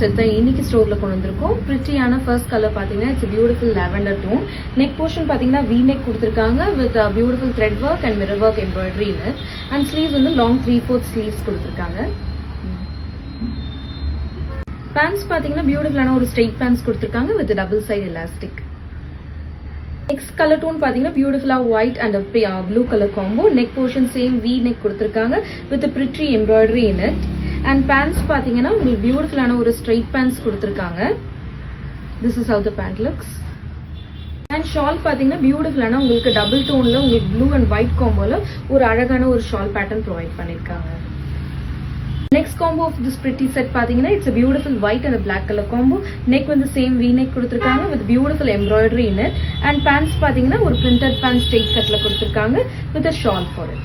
Set தான் இன்னைக்கு ஸ்டோர்ல கொண்டு வந்திருக்கோம். பிரிட்டியான ஃபர்ஸ்ட் கலர் பாத்தீங்கன்னா it's beautiful lavender tone. Neck portion பாத்தீங்கன்னா வி நெக் கொடுத்துருக்காங்க with beautiful thread work and mirror work embroidery and sleeves வந்து லாங் 3/4 ஸ்லீவ்ஸ் கொடுத்துருக்காங்க. பேண்ட்ஸ் பாத்தீங்கன்னா பியூட்டிஃபுல்லான ஒரு ஸ்ட்ரெயிட் பேண்ட்ஸ் கொடுத்துருக்காங்க with double side elastic. Next colour tone பாத்தீங்கன்னா பியூட்டிஃபுல்லா white and blue colour combo. Neck portion same V neck கொடுத்துருக்காங்க with pretty embroidery in it. And pants பாத்தீங்கன்னா உங்களுக்கு பியூட்டிஃபுல்லான ஒரு ஸ்ட்ரெயிட் பேண்ட்ஸ் கொடுத்துருக்காங்க. This is how the pant looks. And shawl பாத்தீங்கன்னா பியூட்டிஃபுல்லான உங்களுக்கு டபுள் டோன்ல உங்களுக்கு ப்ளூ அண்ட் ஒயிட் காம்போல ஒரு அழகான ஒரு ஷால் பேட்டர்ன் ப்ரொவைட் பண்ணிருக்காங்க. Next combo of this pretty set பாத்தீங்கன்னா it's a beautiful white and a black color combo. Neck வந்து same V neck கொடுத்திருக்காங்க with beautiful embroidery in it. And pants பாத்தீங்கன்னா ஒரு printed pants straight cutல கொடுத்திருக்காங்க with a shawl for it.